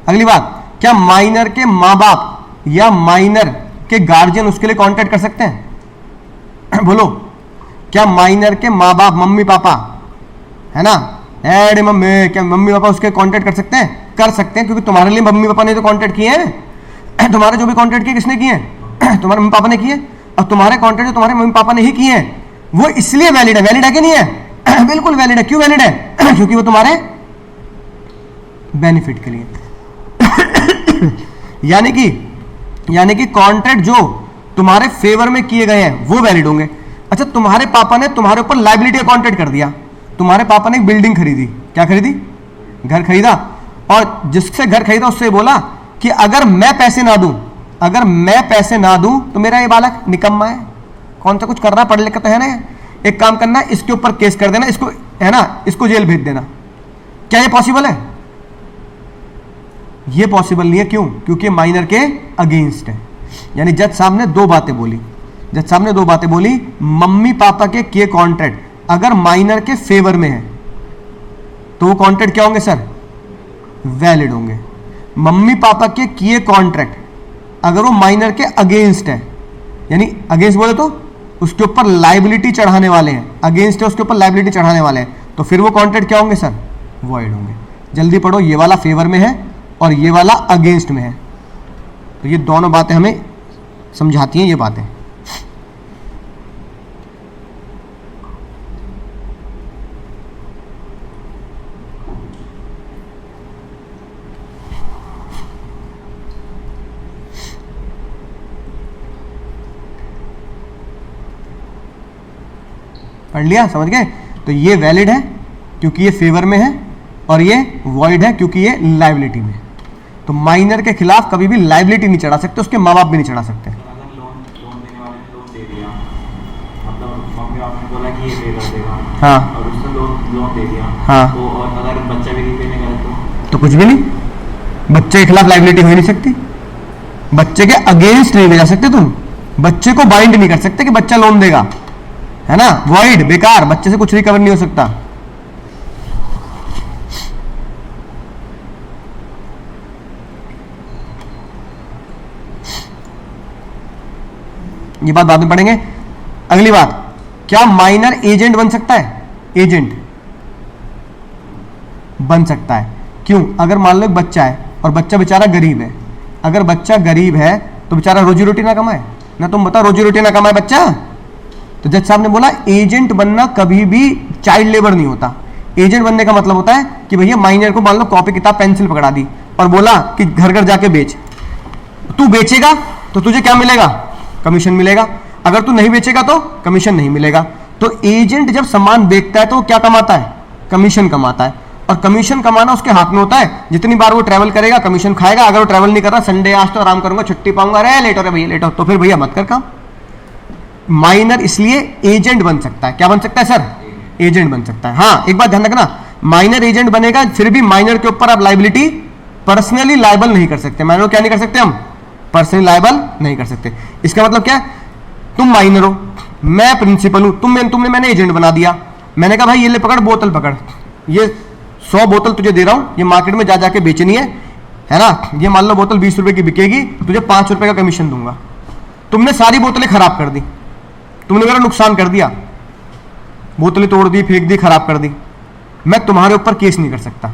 अगली बात, क्या माइनर के मां बाप या माइनर के गार्जियन उसके लिए कांटेक्ट कर सकते हैं? बोलो, क्या माइनर के मां बाप, मम्मी पापा है ना, एडे मम्मी, क्या मम्मी पापा उसके कांटेक्ट कर सकते हैं? कर सकते हैं, क्योंकि तुम्हारे लिए मम्मी पापा ने तो कांटेक्ट किए हैं। तुम्हारे जो भी कांटेक्ट किए किसने किए हैं? तुम्हारे मम्मी पापा ने किए। और तुम्हारे कांटेक्ट जो तुम्हारे मम्मी पापा ने ही किए हैं, वो इसलिए वैलिड है। वैलिड है कि नहीं है? बिल्कुल वैलिड है। क्यों वैलिड है? क्योंकि वो तुम्हारे बेनिफिट के लिए। यानी कि कॉन्ट्रैक्ट जो तुम्हारे फेवर में किए गए हैं वो वैलिड होंगे। अच्छा, तुम्हारे पापा ने तुम्हारे ऊपर लायबिलिटी का कॉन्ट्रैक्ट कर दिया। तुम्हारे पापा ने एक बिल्डिंग खरीदी, क्या खरीदी? घर खरीदा, और जिससे घर खरीदा उससे बोला कि अगर मैं पैसे ना दूं तो मेरा ये बालक निकम्मा है, कौन सा कुछ कर रहा है, पढ़ लिख तो है ना, एक काम करना, इसके ऊपर केस कर देना, इसको है ना, इसको जेल भेज देना। क्या ये पॉसिबल है? ये पॉसिबल नहीं है। क्यों? क्योंकि माइनर के अगेंस्ट है। यानी जज साहब ने दो बातें बोली, मम्मी पापा के किए कॉन्ट्रैक्ट अगर माइनर के फेवर में है तो वो कॉन्ट्रैक्ट क्या होंगे सर? वैलिड होंगे। मम्मी पापा के किए कॉन्ट्रैक्ट अगर वो माइनर के अगेंस्ट है, यानी अगेंस्ट बोले तो उसके ऊपर लायबिलिटी चढ़ाने वाले हैं, अगेंस्ट है उसके ऊपर लायबिलिटी चढ़ाने वाले हैं, तो फिर वो कॉन्ट्रैक्ट क्या होंगे सर? वॉइड होंगे। जल्दी पढ़ो, ये वाला फेवर में है और ये वाला अगेंस्ट में है, तो ये दोनों बातें हमें समझाती हैं। ये बातें पढ़ लिया, समझ गए? तो ये वैलिड है क्योंकि ये फेवर में है, और ये वॉइड है क्योंकि ये लायबिलिटी में है। तो माइनर के खिलाफ कभी भी लायबिलिटी नहीं चढ़ा सकते, उसके माँ बाप भी नहीं चढ़ा सकते। अगर लोन देने वाले ने लोन दे दिया, मतलब मम्मी पापा ने बोला कि ये पे कर देगा, हाँ, और उसने लोन दे दिया, हाँ, तो और अगर बच्चा भी रीपे नहीं करे तो कुछ भी नहीं, बच्चे के खिलाफ लायबिलिटी हो ही नहीं सकती। बच्चे के अगेंस्ट नहीं ले जा सकते तुम, बच्चे को बाइंड नहीं कर सकते कि बच्चा लोन देगा, है ना, वॉइड, बेकार, बच्चे से कुछ रिकवर नहीं हो सकता। ये बात बाद में पढ़ेंगे। अगली बात, क्या माइनर एजेंट बन सकता है? एजेंट बन सकता है। क्यों? अगर मान लो एक बच्चा है और बच्चा बेचारा गरीब है, अगर बच्चा गरीब है तो बेचारा रोजी रोटी ना कमाए ना, तुम बताओ, रोजी रोटी ना कमाए बच्चा, तो जज साहब ने बोला एजेंट बनना कभी भी चाइल्ड लेबर नहीं होता। एजेंट बनने का मतलब होता है कि भैया माइनर को मान लो कॉपी किताब पेंसिल पकड़ा दी और बोला कि घर घर जाके बेच, तू बेचेगा तो तुझे क्या मिलेगा? कमीशन मिलेगा। अगर तू नहीं बेचेगा तो कमीशन नहीं मिलेगा। तो एजेंट जब सामान बेचता है तो वो क्या कमाता है? कमीशन कमाता है। और कमीशन कमाना उसके हाथ में होता है। जितनी बार वो ट्रैवल करेगा कमीशन खाएगा। अगर वो ट्रैवल नहीं कर रहा, संडे आज तो आराम करूंगा, छुट्टी पाऊंगा, अरे लेट हो रहा भैया, लेट हो, तो फिर भैया मत कर काम। माइनर इसलिए एजेंट बन सकता है। क्या बन सकता है सर? एजेंट बन सकता है। हाँ, एक बात ध्यान रखना, माइनर एजेंट बनेगा, फिर भी माइनर के ऊपर आप लायबिलिटी पर्सनली लायबल नहीं कर सकते। माइनर क्या नहीं कर सकते? हम पर्सनली लायबल नहीं कर सकते। इसका मतलब क्या है? तुम माइनर हो, मैं प्रिंसिपल हूं, तुमने मैंने एजेंट बना दिया। मैंने कहा भाई ये ले पकड़, बोतल पकड़, ये 100 बोतल तुझे दे रहा हूं, ये मार्केट में जा जाके बेचनी है ना। ये मान लो बोतल 20 रुपए की बिकेगी, तुझे 5 रुपए का कमीशन दूंगा। तुमने सारी बोतलें खराब कर दी, तुमने मेरा नुकसान कर दिया, बोतलें तोड़ दी, फेंक दी, खराब कर दी। मैं तुम्हारे ऊपर केस नहीं कर सकता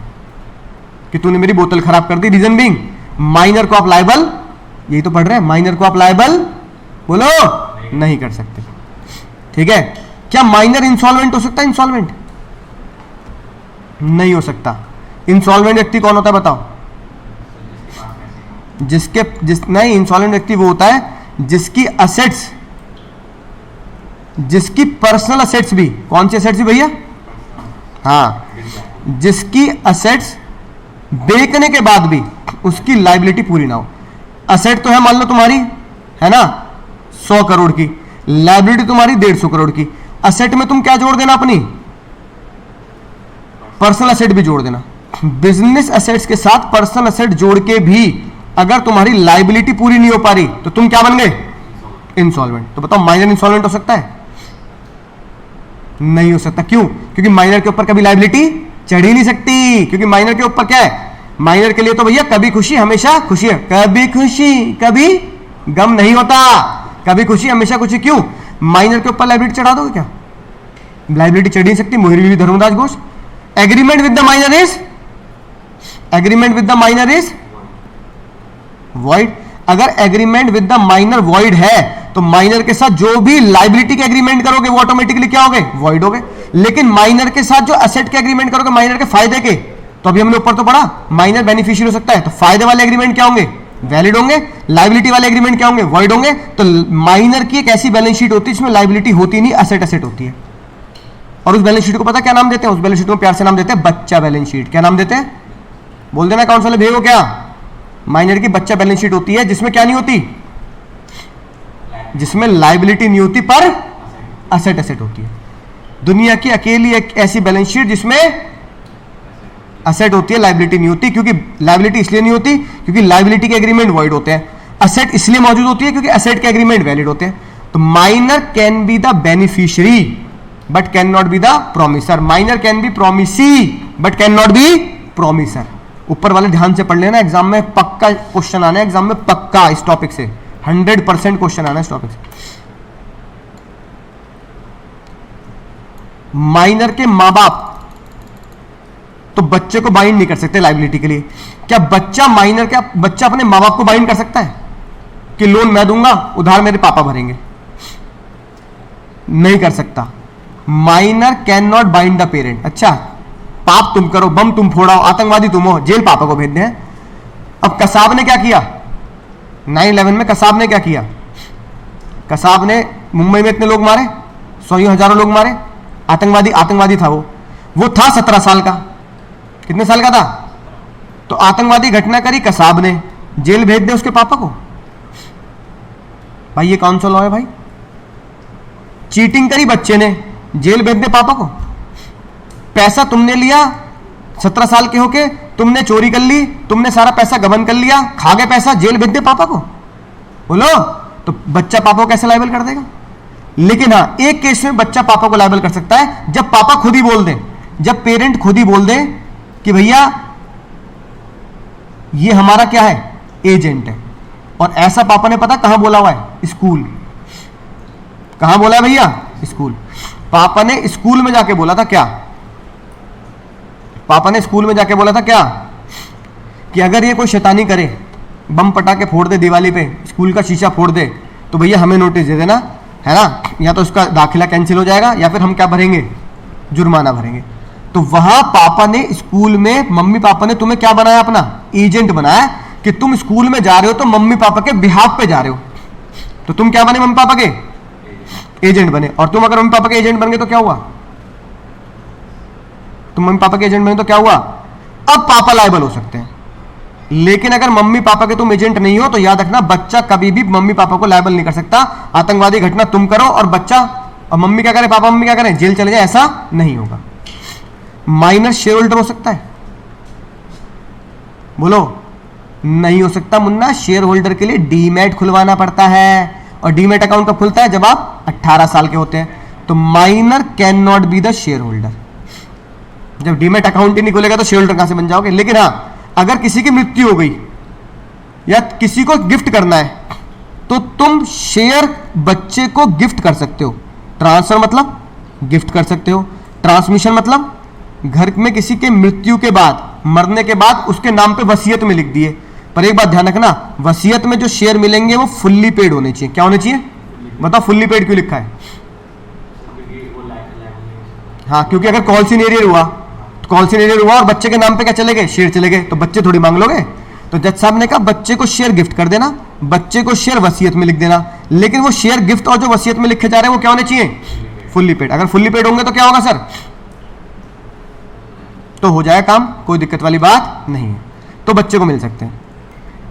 कि तूने मेरी बोतल खराब कर दी। रीजन बीइंग, माइनर को आप लायबल, यही तो पढ़ रहे हैं, माइनर को आप लायबल बोलो नहीं कर सकते। ठीक है? क्या माइनर इंसॉल्वेंट हो सकता है? इंसॉल्वेंट नहीं हो सकता। इंसॉल्वेंट व्यक्ति कौन होता है बताओ? नहीं, इंसॉल्वेंट व्यक्ति वो होता है जिसकी असेट्स जिसकी पर्सनल असेट्स भी, कौन सी असेट्स भी भैया, हाँ, जिसकी असेट्स बेचने के बाद भी उसकी लाइबिलिटी पूरी ना हो। असेट तो है मान लो तुम्हारी, है ना, 100 करोड़ की, लाइबिलिटी तुम्हारी 150 करोड़ की। असेट में तुम क्या जोड़ देना, अपनी पर्सनल असेट भी जोड़ देना। बिजनेस असेट्स के साथ पर्सनल असेट जोड़ के भी अगर तुम्हारी लाइबिलिटी पूरी नहीं हो पा रही तो तुम क्या बन गए, इंसॉल्वेंट। तो बताओ माइनर इंसॉल्वेंट हो सकता है, नहीं हो सकता। क्यों? क्योंकि माइनर के ऊपर कभी लाइबिलिटी चढ़ ही नहीं सकती, क्योंकि माइनर के ऊपर क्या है, माइनर के लिए तो भैया कभी खुशी हमेशा खुशी है, कभी खुशी कभी गम नहीं होता, कभी खुशी हमेशा खुशी। क्यों? माइनर के ऊपर लाइबिलिटी चढ़ा दोगे क्या, लाइबिलिटी चढ़ नहीं सकती। Mohori Dharmadas Ghosh, agreement with the minor is, agreement with the minor is void. अगर agreement with the minor void है तो माइनर के साथ जो भी लाइबिलिटी के एग्रीमेंट करोगे वो ऑटोमेटिकली क्या हो गए, वॉइड हो गए। लेकिन माइनर के साथ जो असेट के एग्रीमेंट करोगे माइनर के फायदे के, तो अभी हमने ऊपर तो पढ़ा माइनर बेनिफिशियरी हो सकता है, तो फायदे वाले एग्रीमेंट क्या होंगे, वैलिड होंगे। लाइबिलिटी वाले एग्रीमेंट क्या होंगे, वॉइड होंगे। तो माइनर की एक ऐसी बैलेंस शीट होती है जिसमें लाइबिलिटी होती नहीं, असेट असेट होती है। और उस बैलेंस शीट को पता क्या नाम देते हैं, उस बैलेंस शीट को प्यार से नाम देते हैं बच्चा बैलेंस शीट। क्या नाम देते हैं, बोल देना कौन सा भेगो क्या, माइनर की बच्चा बैलेंस शीट होती है, जिसमें क्या नहीं होती, जिसमें लाइबिलिटी नहीं होती पर असेट असेट होती है। दुनिया की अकेली एक ऐसी बैलेंस शीट जिसमें असेट होती है, लाइबिलिटी नहीं होती। क्योंकि लाइबिलिटी इसलिए नहीं होती क्योंकि लाइबिलिटी के एग्रीमेंट वॉइड होते हैं। असेट इसलिए मौजूद होती है क्योंकि असेट के एग्रीमेंट वैलिड होते हैं। तो minor can be the beneficiary but can not be the promisor. Minor can be promisee but can not B promisor. ऊपर वाले ध्यान से पढ़ लेना, एग्जाम में पक्का क्वेश्चन आना है, एग्जाम में पक्का इस टॉपिक से 100% क्वेश्चन आना है इस टॉपिक से। माइनर के मां बाप तो बच्चे को बाइंड नहीं कर सकते लाइबिलिटी के लिए। क्या बच्चा माइनर क्या बच्चा अपने मां बाप को बाइंड कर सकता है कि लोन मैं दूंगा उधार मेरे पापा भरेंगे? नहीं कर सकता। Minor can not bind the parent. अच्छा, पाप तुम करो, बम तुम फोड़ाओ, आतंकवादी तुम हो, जेल पापा को भेज दें। अब कसाब ने क्या किया, 9/11 में कसाब ने क्या किया, कसाब ने मुंबई में इतने लोग मारे, 100 हजारों लोग मारे, आतंकवादी था वो था 17 साल का। कितने साल का था? तो आतंकवादी घटना करी कसाब ने, जेल भेज दे उसके पापा को। भाई ये कौन सा लॉ है भाई? चीटिंग करी बच्चे ने, जेल भेज दे पापा को। पैसा तुमने लिया 17 साल के होके, तुमने चोरी कर ली, तुमने सारा पैसा गबन कर लिया, खा गए पैसा, जेल भेज दे पापा को। बोलो तो बच्चा पापा को कैसे लायबल कर देगा? लेकिन हाँ, एक केस में बच्चा पापा को लायबल कर सकता है, जब पापा खुद ही बोल दे, जब पेरेंट खुद ही बोल दे कि भैया ये हमारा क्या है, एजेंट है। और ऐसा पापा ने पता कहां बोला हुआ है, स्कूल। कहां बोला है भैया? स्कूल। पापा ने स्कूल में जाके बोला था क्या? पापा ने स्कूल में जाके बोला था क्या कि अगर ये कोई शैतानी करे, बम पटाके फोड़ दे दिवाली पे, स्कूल का शीशा फोड़ दे, तो भैया हमें नोटिस दे देना, है ना, या तो उसका दाखिला कैंसिल हो जाएगा या फिर हम क्या भरेंगे, जुर्माना भरेंगे। तो वहां पापा ने स्कूल में, मम्मी पापा ने तुम्हें क्या बनाया, अपना एजेंट बनाया कि तुम स्कूल में जा रहे हो तो मम्मी पापा के बिहाफ पे जा रहे हो, तो तुम क्या बने, मम्मी पापा के एजेंट बने। और तुम अगर मम्मी पापा के एजेंट बन गए तो क्या हुआ, तुम मम्मी पापा के एजेंट बने तो क्या हुआ, अब पापा लायबल हो सकते हैं। लेकिन अगर मम्मी पापा के तुम एजेंट नहीं हो तो याद रखना, बच्चा कभी भी मम्मी पापा को लायबल नहीं कर सकता। आतंकवादी घटना तुम करो और बच्चा और मम्मी क्या करे, पापा मम्मी क्या करें, जेल चले जाए, ऐसा नहीं होगा। माइनर शेयर होल्डर हो सकता है? बोलो, नहीं हो सकता मुन्ना। शेयर होल्डर के लिए डीमैट खुलवाना पड़ता है, और डीमैट अकाउंट कब खुलता है, जब आप 18 साल के होते हैं। तो minor can not be the share holder. जब डीमैट अकाउंट ही नहीं खुलेगा तो शेयर होल्डर कहां से बन जाओगे? लेकिन हाँ, अगर किसी की मृत्यु हो गई या किसी को गिफ्ट करना है तो तुम शेयर बच्चे को गिफ्ट कर सकते हो। ट्रांसफर मतलब गिफ्ट कर सकते हो, ट्रांसमिशन मतलब घर में किसी के मृत्यु के बाद, मरने के बाद उसके नाम पे वसीयत में लिख दिए। पर एक बात ध्यान रखना, वसीयत में जो शेयर मिलेंगे वो फुल्ली पेड होने चाहिए। क्या होने चाहिए बताओ, फुल्ली पेड क्यों लिखा है? हाँ, क्योंकि अगर कॉल सीनियर हुआ तो कॉल सीनियर हुआ और बच्चे के नाम पे क्या चले गए, शेयर चले गए, तो बच्चे थोड़ी मांग लोगे। तो जज साहब ने कहा बच्चे को शेयर गिफ्ट कर देना, बच्चे को शेयर वसीयत में लिख देना। लेकिन वो शेयर, गिफ्ट और जो वसीयत में लिखे जा रहे हैं वो क्या होने चाहिए? Fully paid. अगर फुल्ली पेड होंगे तो क्या होगा सर? तो हो जाएगा काम, कोई दिक्कत वाली बात नहीं है, तो बच्चे को मिल सकते हैं।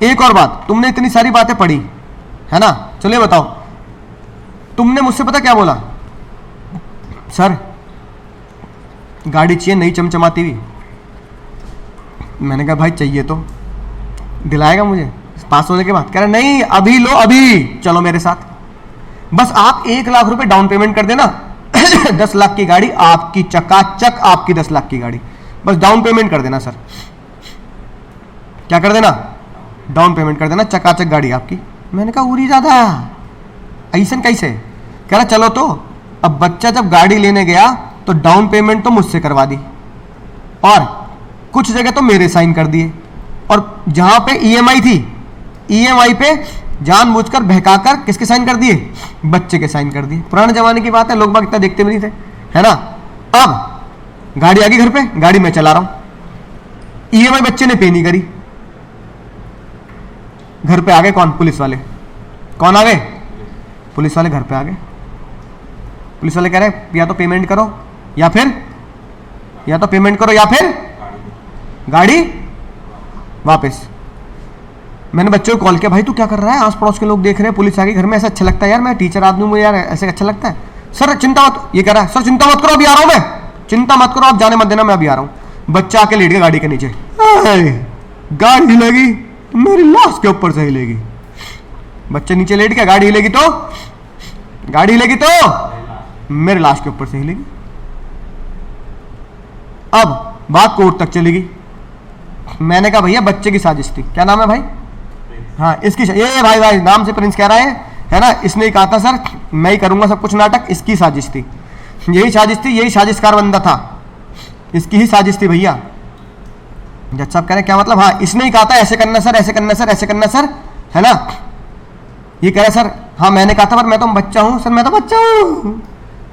एक और बात, तुमने इतनी सारी बातें पढ़ी है ना, चलिए बताओ, तुमने मुझसे पता क्या बोला? सर गाड़ी चाहिए नई चमचमाती हुई। मैंने कहा भाई चाहिए तो दिलाएगा मुझे पास होने के बाद? कह रहा नहीं अभी लो, अभी चलो मेरे साथ, बस आप 1 लाख रुपए डाउन पेमेंट कर देना 10 लाख की गाड़ी आपकी, चकाचक आपकी 10 लाख की गाड़ी, बस डाउन पेमेंट कर देना सर। क्या कर देना? डाउन पेमेंट कर देना, चकाचक गाड़ी आपकी। मैंने कहा उरी ज्यादा ऐसा कैसे? कह रहा चलो तो। अब बच्चा जब गाड़ी लेने गया तो डाउन पेमेंट तो मुझसे करवा दी और कुछ जगह तो मेरे साइन कर दिए, और जहां पे ईएमआई थी, ईएमआई पे जानबूझकर बहकाकर किसके साइन कर दिए? बच्चे के साइन कर दिए। पुराने जमाने की बात है, लोग बाग इतना देखते भी नहीं थे, है ना। अब गाड़ी आ गई घर पे, गाड़ी मैं चला रहा हूं, ईएमआई बच्चे ने पे नहीं करी। घर पे आ गए कौन? पुलिस वाले। कौन आ गए? पुलिस वाले घर पे आ गए। पुलिस वाले कह रहे हैं या तो पेमेंट करो या फिर पेमेंट करो या फिर गाड़ी वापस। मैंने बच्चे को कॉल किया, भाई तू क्या कर रहा है? आस पड़ोस के लोग देख रहे हैं, पुलिस आ गई घर में, ऐसा अच्छा लगता है यार, मैं टीचर आदमी हूं, मुझे यार ऐसे अच्छा लगता है। सर चिंता मत, ये कह रहा है सर चिंता मत करो अभी आ रहा हूं मैं, चिंता मत करो आप जाने मत देना, मैं अभी आ रहा हूं। बच्चा आके लेट गया गाड़ी के नीचे, गाड़ी हिलेगी मेरी लाश के ऊपर से हिलेगी। बच्चे नीचे लेट गया, गाड़ी हिलेगी तो मेरे लाश के ऊपर से हिलेगी। अब बात कोर्ट तक चलेगी। मैंने कहा भैया बच्चे की साजिश थी। क्या नाम है भाई? हाँ इसकी, ये भाई नाम से प्रिंस कह रहा है ना, इसने ही कहा था सर मैं ही करूंगा सब कुछ नाटक, इसकी साजिश थी, यही साजिश थी, यही साजिशकार बंदा था, इसकी ही साजिश थी भैया। जज साहब कह रहे क्या मतलब? हाँ इसने ही कहा था ऐसे करना सर, ऐसे करना सर, ऐसे करना सर, है ना। ये कह रहा सर हाँ मैंने कहा था पर मैं तो बच्चा हूं सर, मैं तो बच्चा हूं।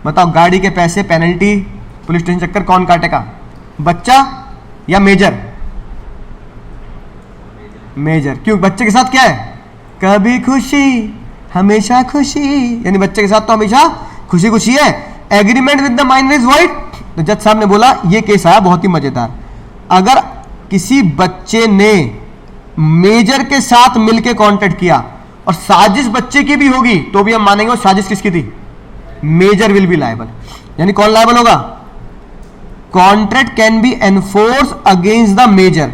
बताओ गाड़ी के पैसे, पेनल्टी, पुलिस स्टेशन चक्कर कौन काटेगा? बच्चा या मेजर? मेजर। क्यों? बच्चे के साथ क्या है? कभी खुशी हमेशा खुशी, यानी बच्चे के साथ तो हमेशा खुशी खुशी है। Agreement with the minor is void. तो जज साहब ने बोला ये केस आया बहुत ही मजेदार, अगर किसी बच्चे ने मेजर के साथ मिलकर कॉन्ट्रैक्ट किया और साजिश बच्चे की भी होगी तो भी हम मानेंगे वो साजिश किसकी थी? Major will be liable. यानी कौन लायबल होगा? Contract can be enforce against the major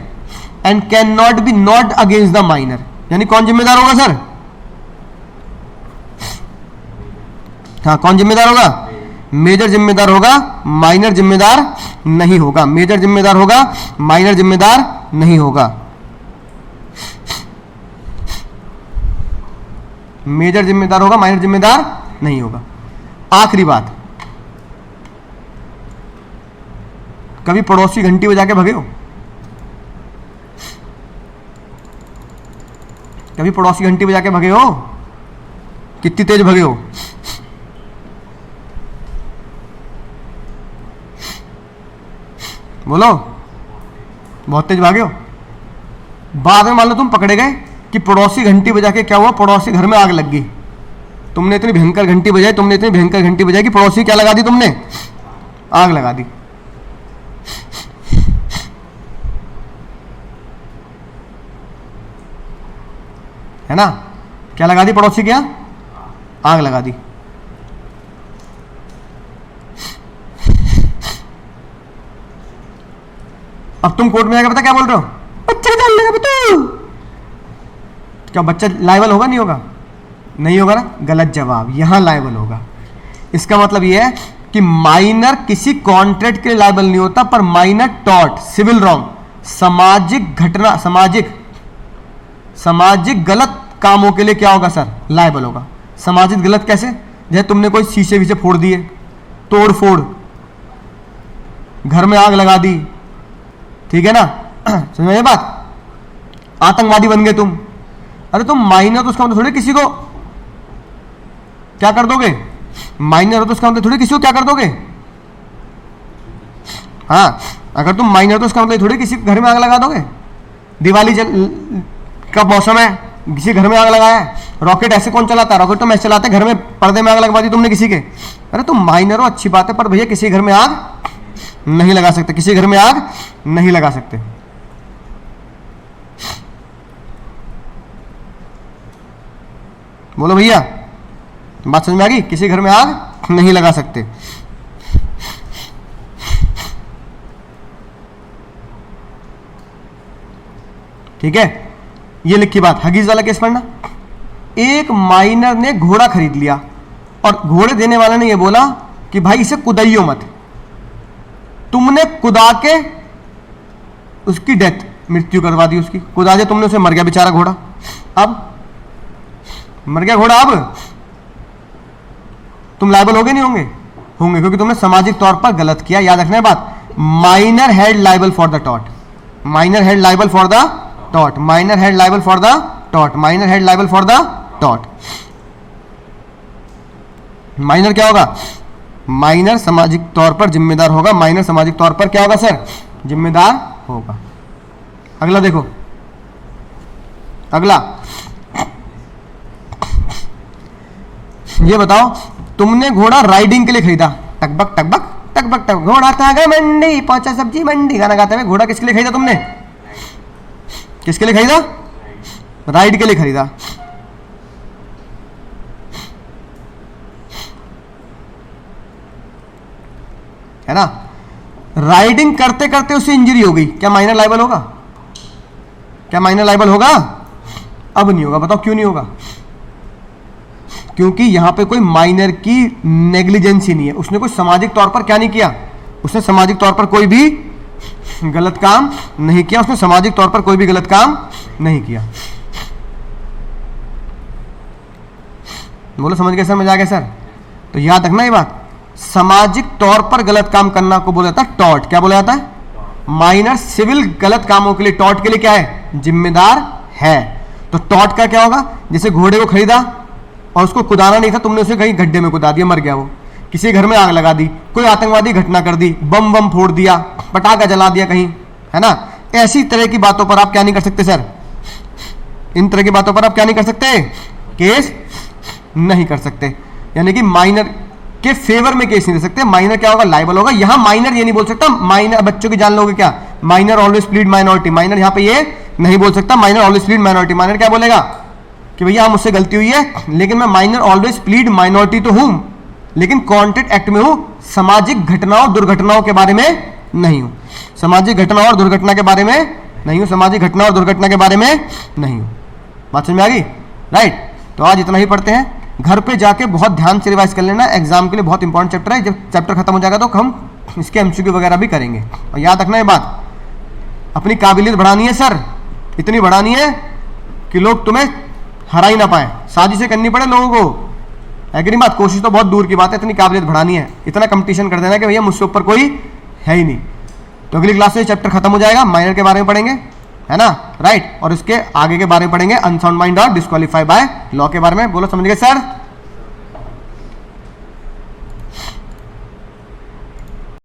and can not be not against the minor. यानी कौन जिम्मेदार होगा सर? हाँ कौन जिम्मेदार होगा? मेजर जिम्मेदार होगा, माइनर जिम्मेदार नहीं होगा। मेजर जिम्मेदार होगा, माइनर जिम्मेदार नहीं होगा। मेजर जिम्मेदार होगा, माइनर जिम्मेदार नहीं होगा। आखिरी बात, कभी पड़ोसी घंटी बजा के भगे हो? कभी पड़ोसी घंटी बजा के भगे हो? कितनी तेज भगे हो? बोलो। बहुत तेज भागे हो। बाद में मान लो तुम पकड़े गए कि पड़ोसी घंटी बजा के क्या हुआ, पड़ोसी घर में आग लग गई। तुमने इतनी भयंकर घंटी बजाई, तुमने इतनी भयंकर घंटी बजाई कि पड़ोसी क्या लगा दी? तुमने आग लगा दी। है ना? क्या लगा दी पड़ोसी? क्या आग लगा दी। अब तुम कोर्ट में आकर पता क्या बोल रहे हो? बच्चा डाल लेगा बता। क्या बच्चा लायबल होगा? नहीं होगा? नहीं होगा ना? गलत जवाब। यहां लायबल होगा। इसका मतलब यह है कि माइनर किसी कॉन्ट्रैक्ट के लिए लायबल नहीं होता, पर माइनर टॉर्ट, सिविल रॉन्ग, सामाजिक घटना, सामाजिक गलत कामों के लिए क्या होगा सर? लायबल होगा। सामाजिक गलत कैसे? जैसे तुमने कोई शीशे विशे फोड़ दिए, तोड़ फोड़, घर में आग लगा दी, ठीक है ना? समझ में बात? आतंकवादी बन गए तुम। अरे तुम माइनर तो उसका मतलब थोड़ी किसी को क्या कर दोगे? माइनर हो तो उसका मतलब थोड़ी किसी को क्या कर दोगे? हाँ, अगर तुम माइनर तो उसका मतलब थोड़ी किसी घर में आग लगा दोगे। दिवाली का मौसम है, किसी घर में आग लगाया है। रॉकेट ऐसे कौन चलाता है? रॉकेट तो मैं चलाते हैं, घर में पर्दे में आग लगवा दी तुमने किसी के। अरे तुम माइनर हो, अच्छी बात है, पर भैया किसी घर में आग नहीं लगा सकते, किसी घर में आग नहीं लगा सकते। बोलो भैया, बात समझ में आ गई? किसी घर में आग नहीं लगा सकते। ठीक है, ये लिखी बात। हगीज वाला केस पढ़ना। एक माइनर ने घोड़ा खरीद लिया और घोड़े देने वाले ने ये बोला कि भाई इसे कुदाइयो मत। तुमने कुदा के उसकी डेथ, मृत्यु करवा दी उसकी, कुदा दिया तुमने, उसे मर गया बेचारा घोड़ा। अब मर गया घोड़ा, अब तुम लायबल होगे नहीं होंगे? होंगे, क्योंकि तुमने सामाजिक तौर पर गलत किया। याद रखना है बात, minor had liable for the taught, minor had liable for the taught, minor had liable for the taught, minor had liable for the taught. Minor क्या होगा? माइनर सामाजिक तौर पर जिम्मेदार होगा। माइनर सामाजिक तौर पर क्या होगा सर? जिम्मेदार होगा। अगला देखो, अगला ये बताओ, तुमने घोड़ा राइडिंग के लिए खरीदा। टकबक टकबक टकबक टक, घोड़ा था गा मंडी, पहुंचा सब्जी मंडी, गाना गाते हुए। घोड़ा किसके लिए खरीदा तुमने? किसके लिए खरीदा? राइड के लिए खरीदा। है ना? राइडिंग करते करते उसे इंजरी हो गई, क्या माइनर लायबल होगा? क्या माइनर लायबल होगा? अब नहीं होगा। बताओ क्यों नहीं होगा? क्योंकि यहां पे कोई माइनर की नेग्लिजेंसी नहीं है। उसने कोई सामाजिक तौर पर क्या नहीं किया? उसने सामाजिक तौर पर कोई भी गलत काम नहीं किया। उसने सामाजिक तौर पर कोई भी गलत काम नहीं किया। बोलो समझ गए सर? मजा आ गया सर? तो याद रखना ये बात, सामाजिक तौर पर गलत काम करना को बोला जाता है टॉट। क्या बोला जाता है? माइनर सिविल गलत कामों के लिए, टॉट के लिए क्या है? जिम्मेदार है। तो टॉट का क्या होगा? जैसे घोड़े को खरीदा और उसको कुदाना नहीं था, तुमने उसे कहीं गड्ढे में कुदा दिया, मर गया वो। किसी घर में आग लगा दी, कोई आतंकवादी घटना कर दी, बम बम फोड़ दिया, पटाखा जला दिया कहीं, है ना? ऐसी तरह की बातों पर आप क्या नहीं कर सकते सर? इन तरह की बातों पर आप क्या नहीं कर सकते? केस नहीं कर सकते। यानी कि माइनर के फेवर में केस नहीं दे सकते। माइनर क्या होगा? लायबल होगा। यहां माइनर ये नहीं बोल सकता, माइनर बच्चों की जान लोगे क्या? Minor always plead minority. Minor यहां पे ये नहीं बोल सकता, minor always plead minority. Minor क्या बोलेगा कि भैया मुझसे गलती हुई है, लेकिन मैं माइनर ऑलवेज प्लीड माइनॉरिटी तो हूं, लेकिन कॉन्टेक्ट एक्ट में हूं, सामाजिक घटनाओं दुर्घटनाओं के बारे में नहीं हूं। सामाजिक घटना और दुर्घटना के बारे में नहीं हूं। सामाजिक घटना और दुर्घटना के बारे में नहीं हूं। बात समझ में आ गई? राइट। तो आज इतना ही पढ़ते हैं। घर पे जाके बहुत ध्यान से रिवाइज कर लेना, एग्जाम के लिए बहुत इंपॉर्टेंट चैप्टर है। जब चैप्टर खत्म हो जाएगा तो हम इसके एमसीक्यू वगैरह भी करेंगे। और याद रखना ये बात, अपनी काबिलियत बढ़ानी है सर, इतनी बढ़ानी है कि लोग तुम्हें हरा ही ना पाए, साजिशें करनी पड़े लोगों को। है कि नहीं बात? कोशिश तो बहुत दूर की बात है, इतनी काबिलियत बढ़ानी है, इतना कंपटीशन कर देना कि भैया मुझसे ऊपर कोई है ही नहीं। तो अगली क्लास से चैप्टर खत्म हो जाएगा, माइनर के बारे में पढ़ेंगे, है ना? राइट। और इसके आगे के बारे में पढ़ेंगे अनसाउंड माइंड और डिस्क्वालीफाई बाय लॉ के बारे में। बोलो समझ गए सर?